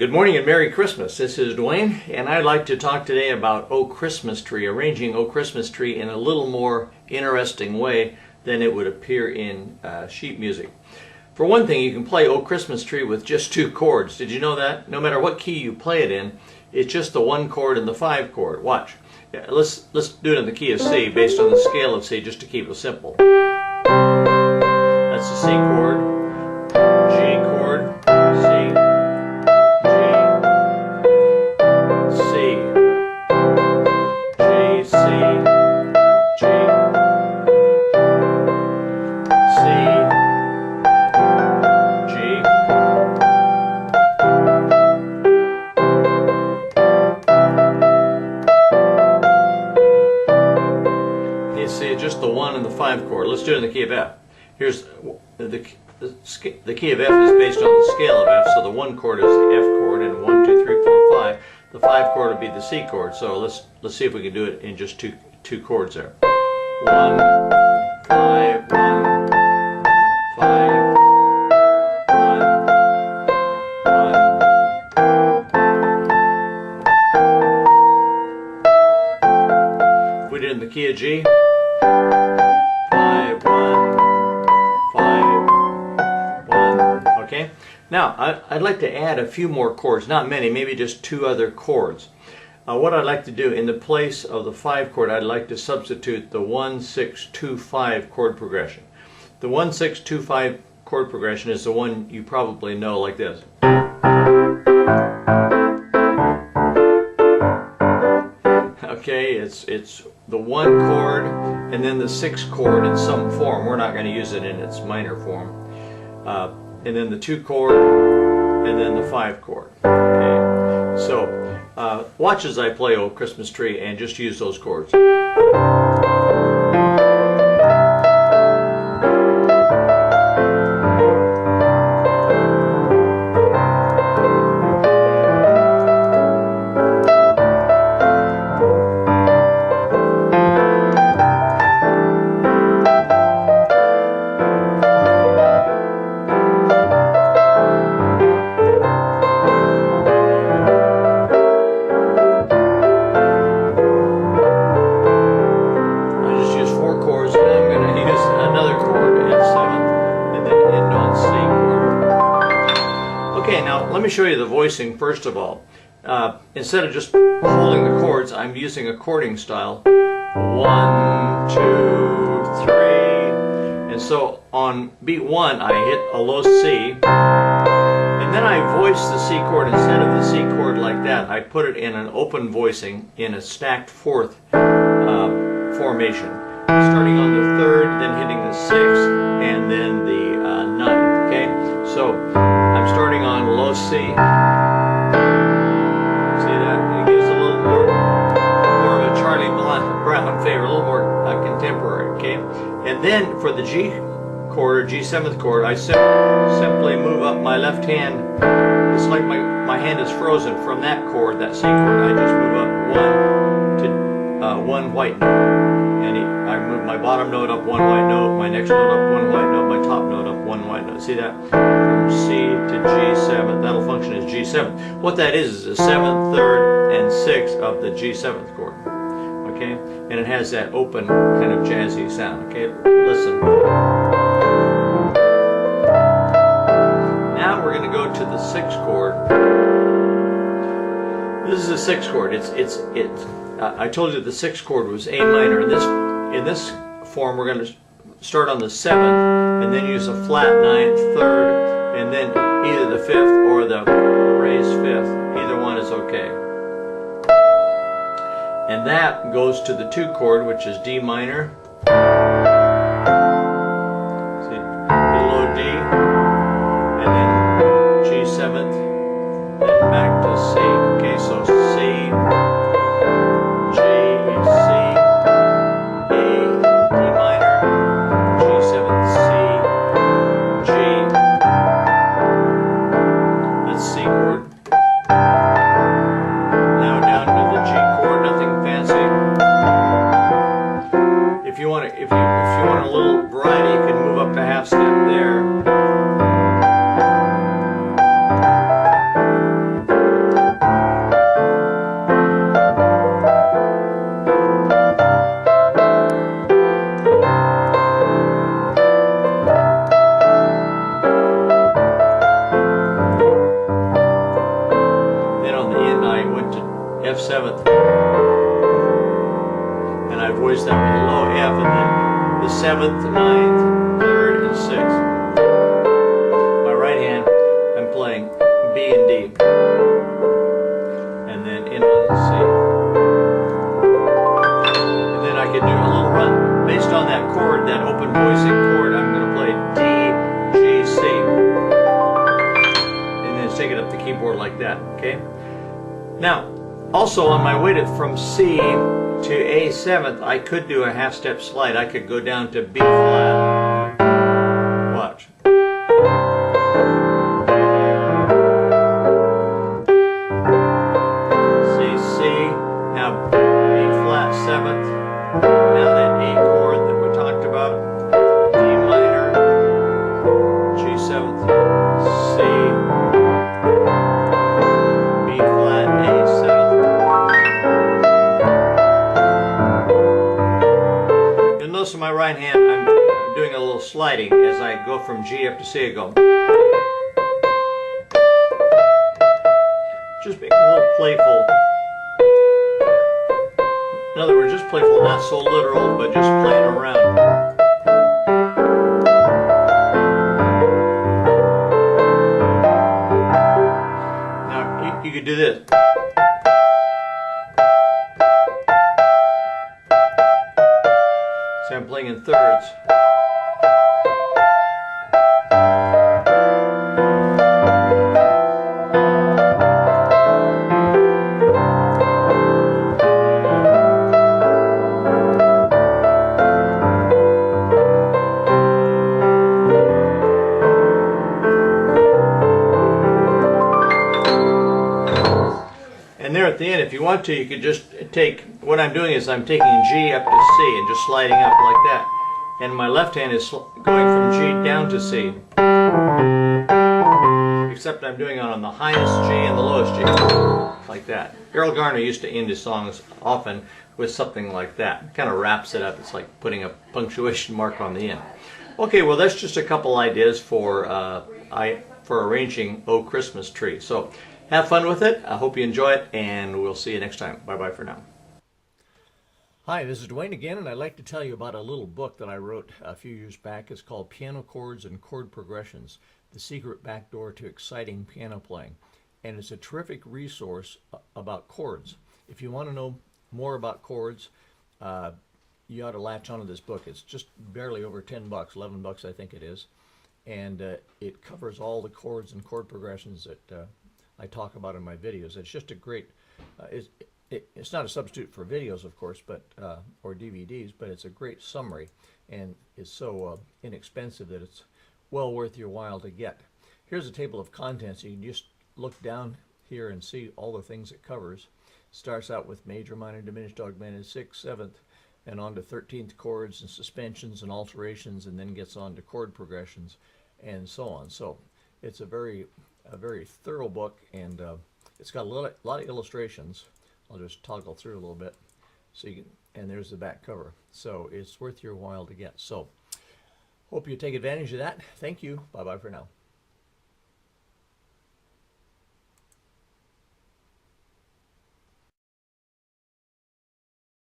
Good morning and Merry Christmas. This is Duane, and I'd like to talk today about O Christmas Tree, arranging O Christmas Tree in a little more interesting way than it would appear in sheet music. For one thing, you can play O Christmas Tree with just two chords. Did you know that? No matter what key you play it in, it's just the 1 chord and the 5 chord. Watch. Yeah, let's do it in the key of C, based on the scale of C, just to keep it simple. That's the C chord, G chord, C, just the 1 and the 5 chord. Let's do it in the key of F. Here's the key of F is based on the scale of F, so the 1 chord is the F chord, and 1, 2, 3, 4, 5. The 5 chord would be the C chord. So let's see if we can do it in just two chords there. 1, 5, 1, 5, 1, 1. If we did it in the key of G, 5, 1, 5, 1. Okay? Now, I'd like to add a few more chords, not many, maybe just 2 other chords. What I'd like to do, in the place of the 5 chord, I'd like to substitute the 1, 6, 2, 5 chord progression. The 1, 6, 2, 5 chord progression is the one you probably know, like this. Okay, it's the 1 chord and then the 6 chord in some form. We're not going to use it in its minor form. And then the 2 chord and then the 5 chord. Okay, so watch as I play O Christmas Tree and just use those chords. Okay, now let me show you the voicing first of all. Instead of just holding the chords, I'm using a chording style. 1, 2, 3. And so on beat 1, I hit a low C. And then I voice the C chord. Instead of the C chord like that, I put it in an open voicing in a stacked 4th formation. Starting on the 3rd, then hitting the 6th, and then the 9th. Okay? So I'm starting on low C. See that? It gives a little more of a Charlie Brown flavor, a little more contemporary. Okay? And then for the G chord or G7th chord, I simply move up my left hand. It's like my hand is frozen from that chord, that C chord. I just move up 1 to 1 white note. And I move my bottom note up 1 white note, my next note up 1 white note, my top note up 1 white note. See that? From C to G7, that'll function as G7. What that is the 7th, 3rd, and 6th of the G7th chord. Okay? And it has that open kind of jazzy sound. Okay? Listen. Now we're going to go to the 6th chord. This is the 6th chord. I told you the 6th chord was A minor. In this form, we're going to start on the 7th, and then use a flat 9th, 3rd, and then either the 5th or the raised 5th. Either one is okay. And that goes to the 2 chord, which is D minor. See, below D, and then G7th, and back to C. Okay, so C, G, C, A, D minor, G7, C, G. That's C chord. Now down to the G chord, nothing fancy. If you F7th, and I voiced that with a low F, and then the 7th, 9th, 3rd, and 6th. My right hand, I'm playing B and D, and then in on C. And then I could do a little run based on that chord, that open voicing chord. I'm going to play D, G, C, and then take it up the keyboard like that. Okay. Now, also on my way from C to A7th, I could do a half-step slide. I could go down to B flat. Watch. C, now B flat 7th. Now that A chord that we talked about. D minor, G7th, C, B flat, A7th. You'll notice on my right hand I'm doing a little sliding as I go from G up to C. I go. Just being a little playful. In other words, just playful, not so literal, but just playing around. Now, you could do this. So I'm playing in thirds. And there at the end, if you want to, you could just take, what I'm doing is I'm taking G up to C and just sliding up like that. And my left hand is going from G down to C. Except I'm doing it on the highest G and the lowest G. Like that. Errol Garner used to end his songs often with something like that. It kind of wraps it up. It's like putting a punctuation mark on the end. Okay, well that's just a couple ideas for arranging "Oh Christmas Tree." So have fun with it. I hope you enjoy it, and we'll see you next time. Bye-bye for now. Hi, this is Duane again, and I'd like to tell you about a little book that I wrote a few years back. It's called Piano Chords and Chord Progressions, The Secret Backdoor to Exciting Piano Playing. And it's a terrific resource about chords. If you want to know more about chords, you ought to latch onto this book. It's just barely over 10 bucks, 11 bucks I think it is. And it covers all the chords and chord progressions that I talk about in my videos. It's just a great, it's not a substitute for videos, of course, but or DVDs, but it's a great summary, and it's so inexpensive that it's well worth your while to get. Here's a table of contents. You can just look down here and see all the things it covers. Starts out with major, minor, diminished, augmented, 6th, 7th, and on to 13th chords and suspensions and alterations, and then gets on to chord progressions and so on. So it's a very thorough book, and it's got a lot of illustrations. I'll just toggle through a little bit, so you can, and there's the back cover. So it's worth your while to get. So hope you take advantage of that. Thank you. Bye bye for now.